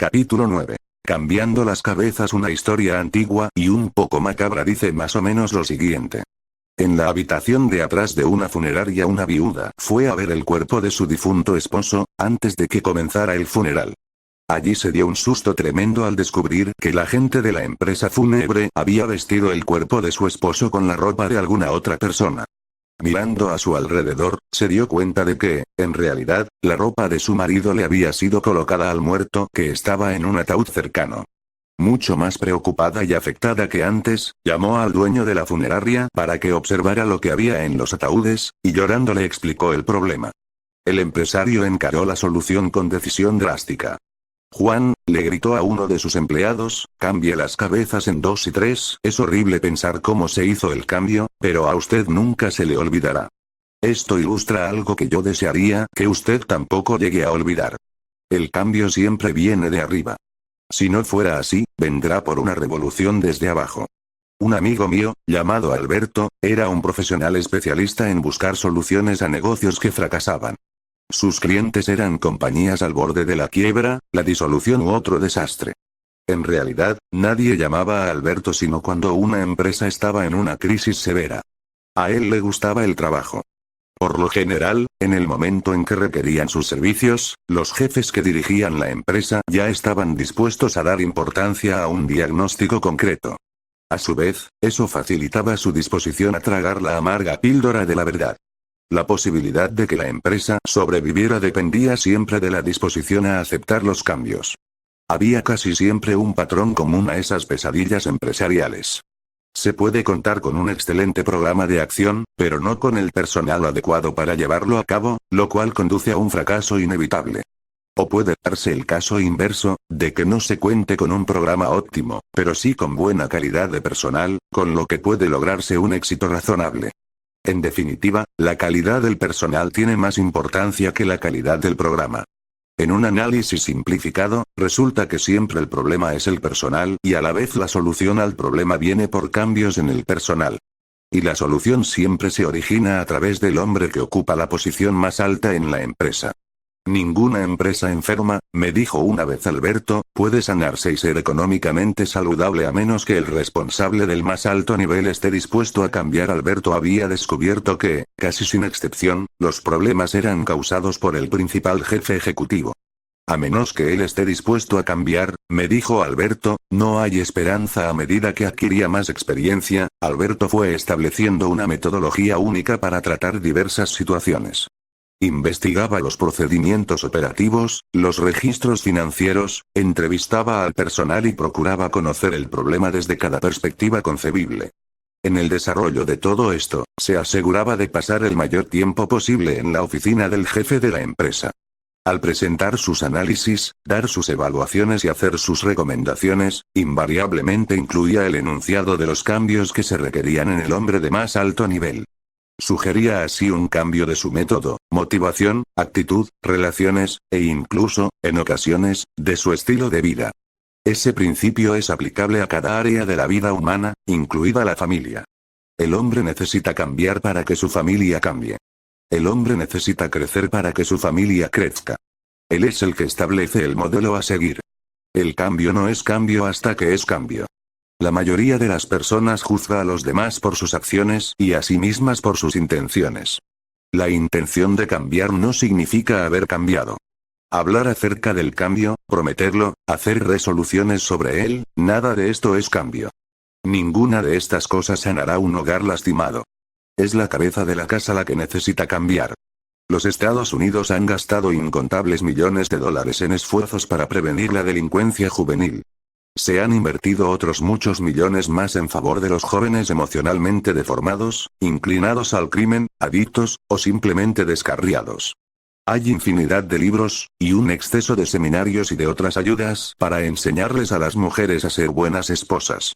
Capítulo 9. Cambiando las cabezas. Una historia antigua y un poco macabra dice más o menos lo siguiente. En la habitación de atrás de una funeraria una viuda fue a ver el cuerpo de su difunto esposo, antes de que comenzara el funeral. Allí se dio un susto tremendo al descubrir que la gente de la empresa fúnebre había vestido el cuerpo de su esposo con la ropa de alguna otra persona. Mirando a su alrededor, se dio cuenta de que, en realidad, la ropa de su marido le había sido colocada al muerto que estaba en un ataúd cercano. Mucho más preocupada y afectada que antes, llamó al dueño de la funeraria para que observara lo que había en los ataúdes, y llorando le explicó el problema. El empresario encaró la solución con decisión drástica. Juan, le gritó a uno de sus empleados, cambie las cabezas en 2 y 3. Es horrible pensar cómo se hizo el cambio, pero a usted nunca se le olvidará. Esto ilustra algo que yo desearía que usted tampoco llegue a olvidar. El cambio siempre viene de arriba. Si no fuera así, vendrá por una revolución desde abajo. Un amigo mío, llamado Alberto, era un profesional especialista en buscar soluciones a negocios que fracasaban. Sus clientes eran compañías al borde de la quiebra, la disolución u otro desastre. En realidad, nadie llamaba a Alberto sino cuando una empresa estaba en una crisis severa. A él le gustaba el trabajo. Por lo general, en el momento en que requerían sus servicios, los jefes que dirigían la empresa ya estaban dispuestos a dar importancia a un diagnóstico concreto. A su vez, eso facilitaba su disposición a tragar la amarga píldora de la verdad. La posibilidad de que la empresa sobreviviera dependía siempre de la disposición a aceptar los cambios. Había casi siempre un patrón común a esas pesadillas empresariales. Se puede contar con un excelente programa de acción, pero no con el personal adecuado para llevarlo a cabo, lo cual conduce a un fracaso inevitable. O puede darse el caso inverso, de que no se cuente con un programa óptimo, pero sí con buena calidad de personal, con lo que puede lograrse un éxito razonable. En definitiva, la calidad del personal tiene más importancia que la calidad del programa. En un análisis simplificado, resulta que siempre el problema es el personal y a la vez la solución al problema viene por cambios en el personal. Y la solución siempre se origina a través del hombre que ocupa la posición más alta en la empresa. Ninguna empresa enferma, me dijo una vez Alberto, puede sanarse y ser económicamente saludable a menos que el responsable del más alto nivel esté dispuesto a cambiar. Alberto había descubierto que, casi sin excepción, los problemas eran causados por el principal jefe ejecutivo. A menos que él esté dispuesto a cambiar, me dijo Alberto, no hay esperanza. A medida que adquiría más experiencia, Alberto fue estableciendo una metodología única para tratar diversas situaciones. Investigaba los procedimientos operativos, los registros financieros, entrevistaba al personal y procuraba conocer el problema desde cada perspectiva concebible. En el desarrollo de todo esto, se aseguraba de pasar el mayor tiempo posible en la oficina del jefe de la empresa. Al presentar sus análisis, dar sus evaluaciones y hacer sus recomendaciones, invariablemente incluía el enunciado de los cambios que se requerían en el hombre de más alto nivel. Sugería así un cambio de su método, motivación, actitud, relaciones, e incluso, en ocasiones, de su estilo de vida. Ese principio es aplicable a cada área de la vida humana, incluida la familia. El hombre necesita cambiar para que su familia cambie. El hombre necesita crecer para que su familia crezca. Él es el que establece el modelo a seguir. El cambio no es cambio hasta que es cambio. La mayoría de las personas juzga a los demás por sus acciones y a sí mismas por sus intenciones. La intención de cambiar no significa haber cambiado. Hablar acerca del cambio, prometerlo, hacer resoluciones sobre él, nada de esto es cambio. Ninguna de estas cosas sanará un hogar lastimado. Es la cabeza de la casa la que necesita cambiar. Los Estados Unidos han gastado incontables millones de dólares en esfuerzos para prevenir la delincuencia juvenil. Se han invertido otros muchos millones más en favor de los jóvenes emocionalmente deformados, inclinados al crimen, adictos, o simplemente descarriados. Hay infinidad de libros, y un exceso de seminarios y de otras ayudas para enseñarles a las mujeres a ser buenas esposas.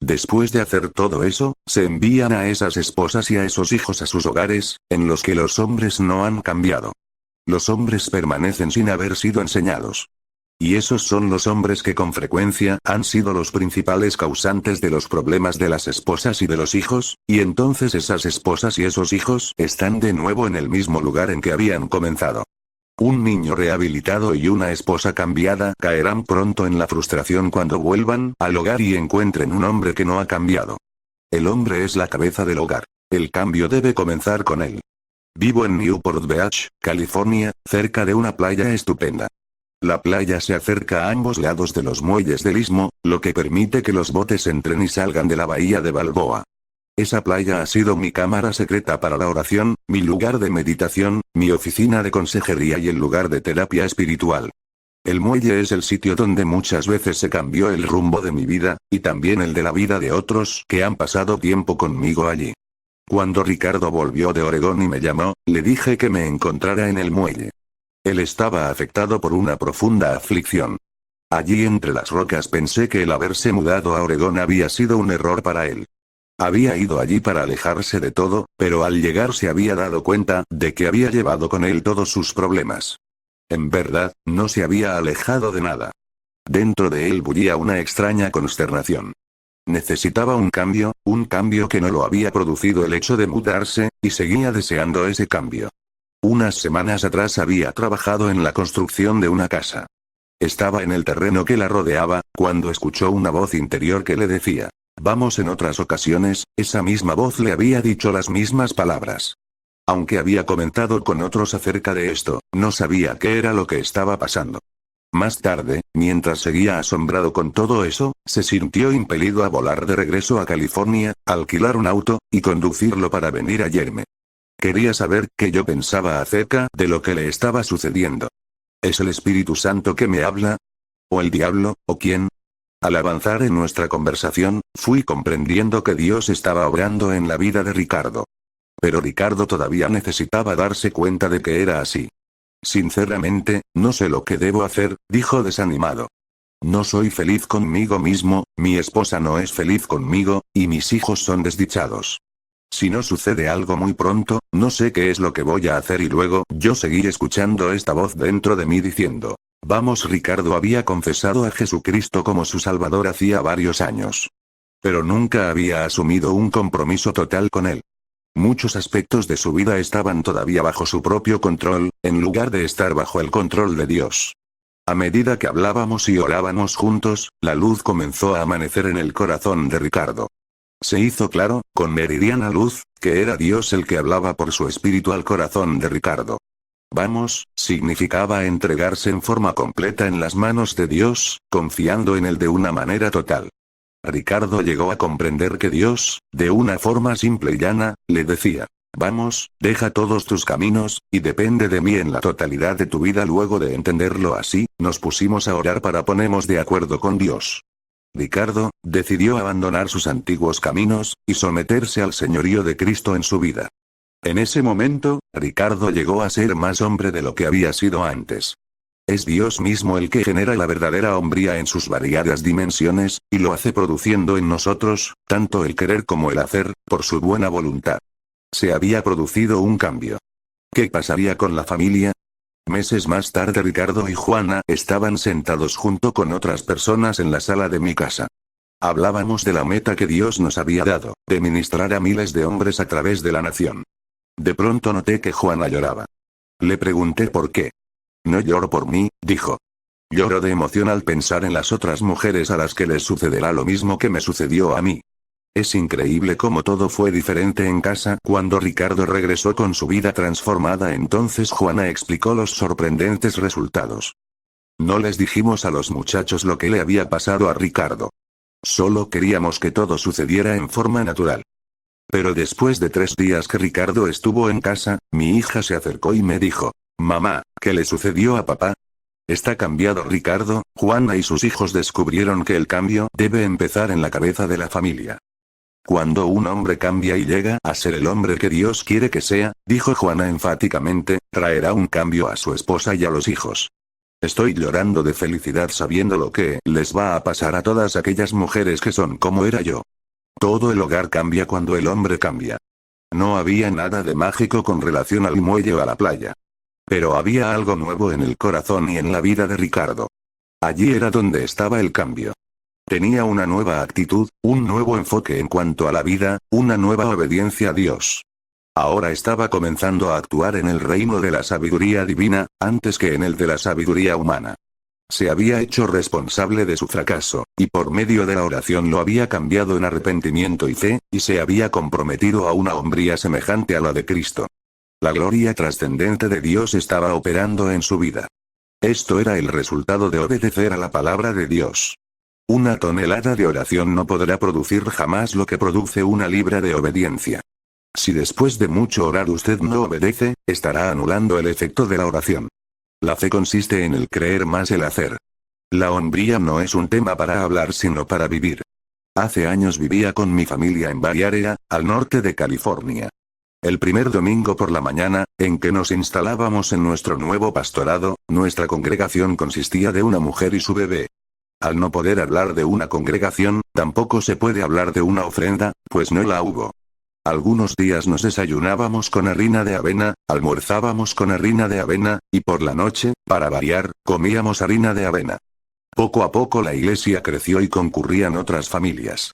Después de hacer todo eso, se envían a esas esposas y a esos hijos a sus hogares, en los que los hombres no han cambiado. Los hombres permanecen sin haber sido enseñados. Y esos son los hombres que con frecuencia han sido los principales causantes de los problemas de las esposas y de los hijos, y entonces esas esposas y esos hijos están de nuevo en el mismo lugar en que habían comenzado. Un niño rehabilitado y una esposa cambiada caerán pronto en la frustración cuando vuelvan al hogar y encuentren un hombre que no ha cambiado. El hombre es la cabeza del hogar. El cambio debe comenzar con él. Vivo en Newport Beach, California, cerca de una playa estupenda. La playa se acerca a ambos lados de los muelles del istmo, lo que permite que los botes entren y salgan de la bahía de Balboa. Esa playa ha sido mi cámara secreta para la oración, mi lugar de meditación, mi oficina de consejería y el lugar de terapia espiritual. El muelle es el sitio donde muchas veces se cambió el rumbo de mi vida, y también el de la vida de otros que han pasado tiempo conmigo allí. Cuando Ricardo volvió de Oregón y me llamó, le dije que me encontrara en el muelle. Él estaba afectado por una profunda aflicción. Allí entre las rocas pensé que el haberse mudado a Oregón había sido un error para él. Había ido allí para alejarse de todo, pero al llegar se había dado cuenta de que había llevado con él todos sus problemas. En verdad, no se había alejado de nada. Dentro de él bullía una extraña consternación. Necesitaba un cambio que no lo había producido el hecho de mudarse, y seguía deseando ese cambio. Unas semanas atrás había trabajado en la construcción de una casa. Estaba en el terreno que la rodeaba, cuando escuchó una voz interior que le decía: vamos. En otras ocasiones, esa misma voz le había dicho las mismas palabras. Aunque había comentado con otros acerca de esto, no sabía qué era lo que estaba pasando. Más tarde, mientras seguía asombrado con todo eso, se sintió impelido a volar de regreso a California, alquilar un auto, y conducirlo para venir a Yerme. Quería saber qué yo pensaba acerca de lo que le estaba sucediendo. ¿Es el Espíritu Santo que me habla? ¿O el diablo, o quién? Al avanzar en nuestra conversación, fui comprendiendo que Dios estaba obrando en la vida de Ricardo. Pero Ricardo todavía necesitaba darse cuenta de que era así. Sinceramente, no sé lo que debo hacer, dijo desanimado. No soy feliz conmigo mismo, mi esposa no es feliz conmigo, y mis hijos son desdichados. Si no sucede algo muy pronto, no sé qué es lo que voy a hacer. Y luego, yo seguí escuchando esta voz dentro de mí diciendo: vamos. Ricardo había confesado a Jesucristo como su Salvador hacía varios años. Pero nunca había asumido un compromiso total con él. Muchos aspectos de su vida estaban todavía bajo su propio control, en lugar de estar bajo el control de Dios. A medida que hablábamos y orábamos juntos, la luz comenzó a amanecer en el corazón de Ricardo. Se hizo claro, con meridiana luz, que era Dios el que hablaba por su espíritu al corazón de Ricardo. Vamos, significaba entregarse en forma completa en las manos de Dios, confiando en él de una manera total. Ricardo llegó a comprender que Dios, de una forma simple y llana, le decía: vamos, deja todos tus caminos, y depende de mí en la totalidad de tu vida. Luego de entenderlo así, nos pusimos a orar para ponernos de acuerdo con Dios. Ricardo decidió abandonar sus antiguos caminos, y someterse al señorío de Cristo en su vida. En ese momento, Ricardo llegó a ser más hombre de lo que había sido antes. Es Dios mismo el que genera la verdadera hombría en sus variadas dimensiones, y lo hace produciendo en nosotros, tanto el querer como el hacer, por su buena voluntad. Se había producido un cambio. ¿Qué pasaría con la familia? Meses más tarde Ricardo y Juana estaban sentados junto con otras personas en la sala de mi casa. Hablábamos de la meta que Dios nos había dado, de ministrar a miles de hombres a través de la nación. De pronto noté que Juana lloraba. Le pregunté por qué. No lloro por mí, dijo. Lloro de emoción al pensar en las otras mujeres a las que les sucederá lo mismo que me sucedió a mí. Es increíble cómo todo fue diferente en casa cuando Ricardo regresó con su vida transformada. Entonces Juana explicó los sorprendentes resultados. No les dijimos a los muchachos lo que le había pasado a Ricardo. Solo queríamos que todo sucediera en forma natural. Pero después de 3 días que Ricardo estuvo en casa, mi hija se acercó y me dijo: mamá, ¿qué le sucedió a papá? Está cambiado Ricardo. Juana y sus hijos descubrieron que el cambio debe empezar en la cabeza de la familia. Cuando un hombre cambia y llega a ser el hombre que Dios quiere que sea, dijo Juana enfáticamente, traerá un cambio a su esposa y a los hijos. Estoy llorando de felicidad sabiendo lo que les va a pasar a todas aquellas mujeres que son como era yo. Todo el hogar cambia cuando el hombre cambia. No había nada de mágico con relación al muelle o a la playa. Pero había algo nuevo en el corazón y en la vida de Ricardo. Allí era donde estaba el cambio. Tenía una nueva actitud, un nuevo enfoque en cuanto a la vida, una nueva obediencia a Dios. Ahora estaba comenzando a actuar en el reino de la sabiduría divina, antes que en el de la sabiduría humana. Se había hecho responsable de su fracaso, y por medio de la oración lo había cambiado en arrepentimiento y fe, y se había comprometido a una hombría semejante a la de Cristo. La gloria trascendente de Dios estaba operando en su vida. Esto era el resultado de obedecer a la palabra de Dios. Una tonelada de oración no podrá producir jamás lo que produce una libra de obediencia. Si después de mucho orar usted no obedece, estará anulando el efecto de la oración. La fe consiste en el creer más el hacer. La hombría no es un tema para hablar sino para vivir. Hace años vivía con mi familia en Bay Area, al norte de California. El primer domingo por la mañana, en que nos instalábamos en nuestro nuevo pastorado, nuestra congregación consistía de una mujer y su bebé. Al no poder hablar de una congregación, tampoco se puede hablar de una ofrenda, pues no la hubo. Algunos días nos desayunábamos con harina de avena, almorzábamos con harina de avena, y por la noche, para variar, comíamos harina de avena. Poco a poco la iglesia creció y concurrían otras familias.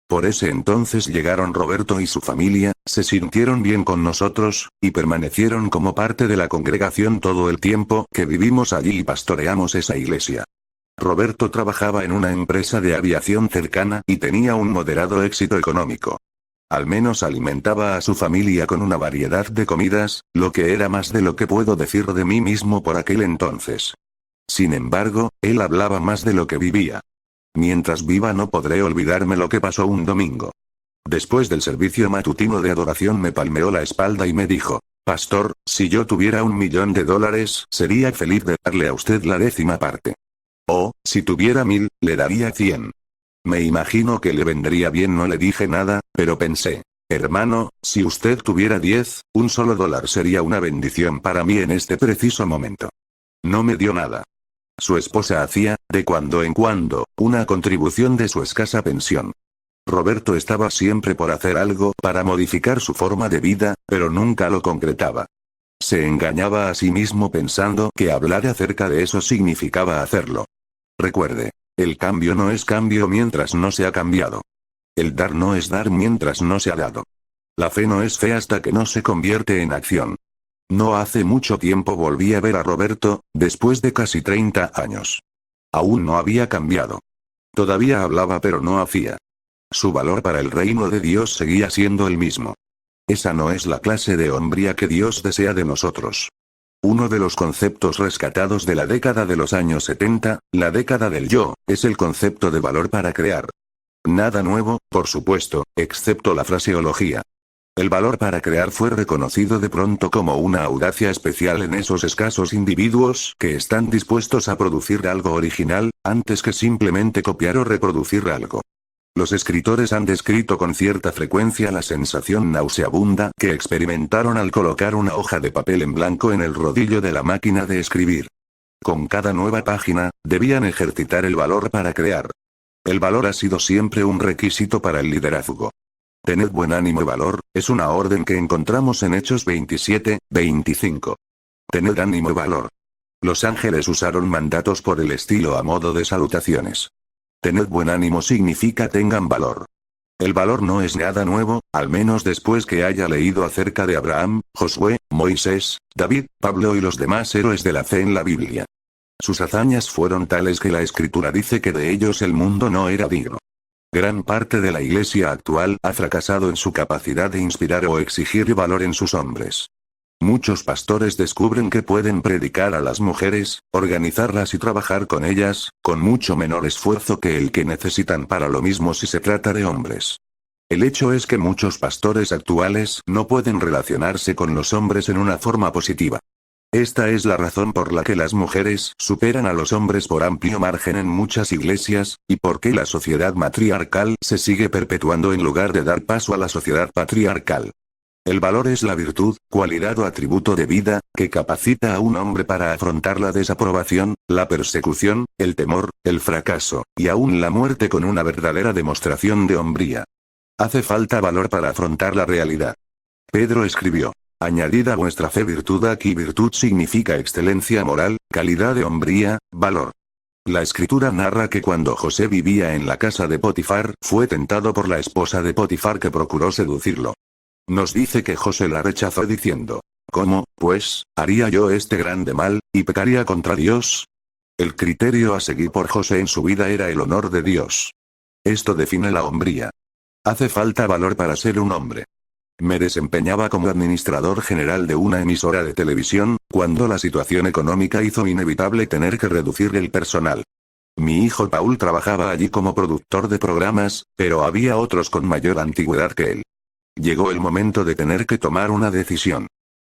Por ese entonces llegaron Roberto y su familia, se sintieron bien con nosotros, y permanecieron como parte de la congregación todo el tiempo que vivimos allí y pastoreamos esa iglesia. Roberto trabajaba en una empresa de aviación cercana y tenía un moderado éxito económico. Al menos alimentaba a su familia con una variedad de comidas, lo que era más de lo que puedo decir de mí mismo por aquel entonces. Sin embargo, él hablaba más de lo que vivía. Mientras viva no podré olvidarme lo que pasó un domingo. Después del servicio matutino de adoración me palmeó la espalda y me dijo: «Pastor, si yo tuviera $1.000.000, sería feliz de darle a usted la 10ª parte. O, si tuviera 1.000, le daría 100. Me imagino que le vendría bien». No le dije nada, pero pensé: «Hermano, si usted tuviera 10, un solo dólar sería una bendición para mí en este preciso momento». No me dio nada. Su esposa hacía, de cuando en cuando, una contribución de su escasa pensión. Roberto estaba siempre por hacer algo para modificar su forma de vida, pero nunca lo concretaba. Se engañaba a sí mismo pensando que hablar acerca de eso significaba hacerlo. Recuerde, el cambio no es cambio mientras no se ha cambiado. El dar no es dar mientras no se ha dado. La fe no es fe hasta que no se convierte en acción. No hace mucho tiempo volví a ver a Roberto, después de casi 30 años. Aún no había cambiado. Todavía hablaba pero no hacía. Su valor para el reino de Dios seguía siendo el mismo. Esa no es la clase de hombría que Dios desea de nosotros. Uno de los conceptos rescatados de la década de los años 70, la década del yo, es el concepto de valor para crear. Nada nuevo, por supuesto, excepto la fraseología. El valor para crear fue reconocido de pronto como una audacia especial en esos escasos individuos que están dispuestos a producir algo original, antes que simplemente copiar o reproducir algo. Los escritores han descrito con cierta frecuencia la sensación nauseabunda que experimentaron al colocar una hoja de papel en blanco en el rodillo de la máquina de escribir. Con cada nueva página, debían ejercitar el valor para crear. El valor ha sido siempre un requisito para el liderazgo. Tened buen ánimo y valor, es una orden que encontramos en Hechos 27:25. Tened ánimo y valor. Los ángeles usaron mandatos por el estilo a modo de salutaciones. Tened buen ánimo significa tengan valor. El valor no es nada nuevo, al menos después que haya leído acerca de Abraham, Josué, Moisés, David, Pablo y los demás héroes de la fe en la Biblia. Sus hazañas fueron tales que la Escritura dice que de ellos el mundo no era digno. Gran parte de la iglesia actual ha fracasado en su capacidad de inspirar o exigir valor en sus hombres. Muchos pastores descubren que pueden predicar a las mujeres, organizarlas y trabajar con ellas, con mucho menor esfuerzo que el que necesitan para lo mismo si se trata de hombres. El hecho es que muchos pastores actuales no pueden relacionarse con los hombres en una forma positiva. Esta es la razón por la que las mujeres superan a los hombres por amplio margen en muchas iglesias, y por qué la sociedad matriarcal se sigue perpetuando en lugar de dar paso a la sociedad patriarcal. El valor es la virtud, cualidad o atributo de vida, que capacita a un hombre para afrontar la desaprobación, la persecución, el temor, el fracaso, y aún la muerte con una verdadera demostración de hombría. Hace falta valor para afrontar la realidad. Pedro escribió: añadid a vuestra fe virtud. Aquí virtud significa excelencia moral, calidad de hombría, valor. La escritura narra que cuando José vivía en la casa de Potifar, fue tentado por la esposa de Potifar que procuró seducirlo. Nos dice que José la rechazó diciendo: ¿cómo, pues, haría yo este grande mal, y pecaría contra Dios? El criterio a seguir por José en su vida era el honor de Dios. Esto define la hombría. Hace falta valor para ser un hombre. Me desempeñaba como administrador general de una emisora de televisión, cuando la situación económica hizo inevitable tener que reducir el personal. Mi hijo Paul trabajaba allí como productor de programas, pero había otros con mayor antigüedad que él. Llegó el momento de tener que tomar una decisión.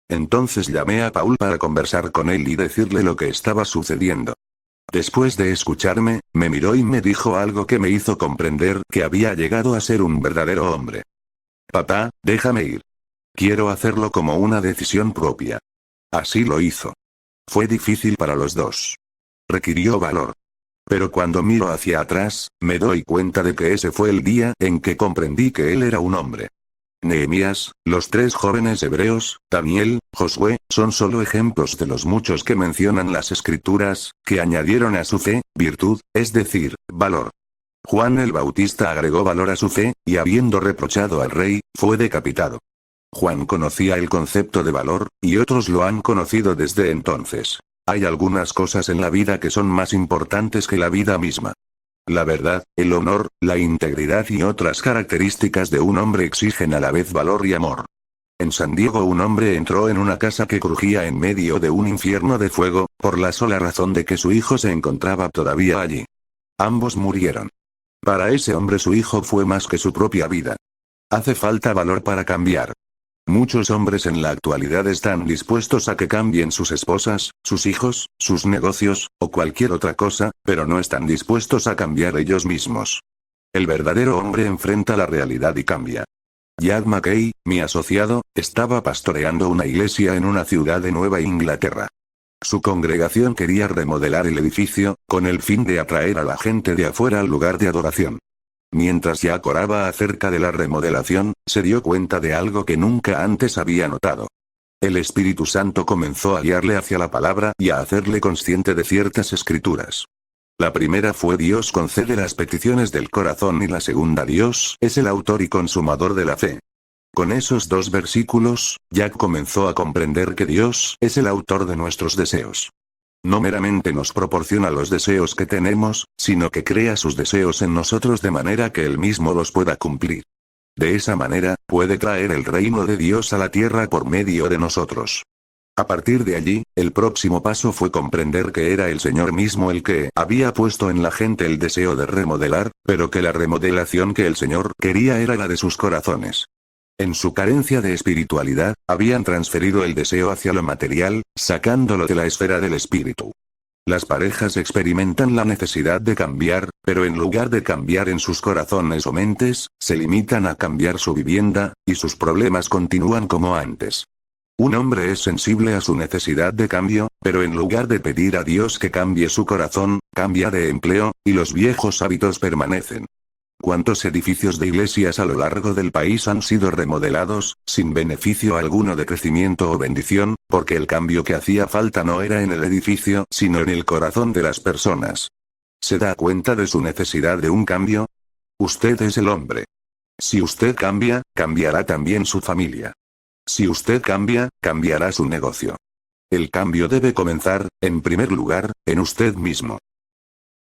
Entonces llamé a Paul para conversar con él y decirle lo que estaba sucediendo. Después de escucharme, me miró y me dijo algo que me hizo comprender que había llegado a ser un verdadero hombre. Papá, déjame ir. Quiero hacerlo como una decisión propia. Así lo hizo. Fue difícil para los dos. Requirió valor. Pero cuando miro hacia atrás, me doy cuenta de que ese fue el día en que comprendí que él era un hombre. Nehemías, los 3 jóvenes hebreos, Daniel, Josué, son solo ejemplos de los muchos que mencionan las escrituras, que añadieron a su fe, virtud, es decir, valor. Juan el Bautista agregó valor a su fe, y habiendo reprochado al rey, fue decapitado. Juan conocía el concepto de valor, y otros lo han conocido desde entonces. Hay algunas cosas en la vida que son más importantes que la vida misma. La verdad, el honor, la integridad y otras características de un hombre exigen a la vez valor y amor. En San Diego un hombre entró en una casa que crujía en medio de un infierno de fuego, por la sola razón de que su hijo se encontraba todavía allí. Ambos murieron. Para ese hombre su hijo fue más que su propia vida. Hace falta valor para cambiar. Muchos hombres en la actualidad están dispuestos a que cambien sus esposas, sus hijos, sus negocios, o cualquier otra cosa, pero no están dispuestos a cambiar ellos mismos. El verdadero hombre enfrenta la realidad y cambia. Jack McKay, mi asociado, estaba pastoreando una iglesia en una ciudad de Nueva Inglaterra. Su congregación quería remodelar el edificio, con el fin de atraer a la gente de afuera al lugar de adoración. Mientras Jack oraba acerca de la remodelación, se dio cuenta de algo que nunca antes había notado. El Espíritu Santo comenzó a guiarle hacia la palabra y a hacerle consciente de ciertas escrituras. La primera fue: Dios concede las peticiones del corazón, y la segunda: Dios es el autor y consumador de la fe. Con esos 2 versículos, Jack comenzó a comprender que Dios es el autor de nuestros deseos. No meramente nos proporciona los deseos que tenemos, sino que crea sus deseos en nosotros de manera que Él mismo los pueda cumplir. De esa manera, puede traer el reino de Dios a la tierra por medio de nosotros. A partir de allí, el próximo paso fue comprender que era el Señor mismo el que había puesto en la gente el deseo de remodelar, pero que la remodelación que el Señor quería era la de sus corazones. En su carencia de espiritualidad, habían transferido el deseo hacia lo material, sacándolo de la esfera del espíritu. Las parejas experimentan la necesidad de cambiar, pero en lugar de cambiar en sus corazones o mentes, se limitan a cambiar su vivienda, y sus problemas continúan como antes. Un hombre es sensible a su necesidad de cambio, pero en lugar de pedir a Dios que cambie su corazón, cambia de empleo, y los viejos hábitos permanecen. ¿Cuántos edificios de iglesias a lo largo del país han sido remodelados, sin beneficio alguno de crecimiento o bendición, porque el cambio que hacía falta no era en el edificio, sino en el corazón de las personas? ¿Se da cuenta de su necesidad de un cambio? Usted es el hombre. Si usted cambia, cambiará también su familia. Si usted cambia, cambiará su negocio. El cambio debe comenzar, en primer lugar, en usted mismo.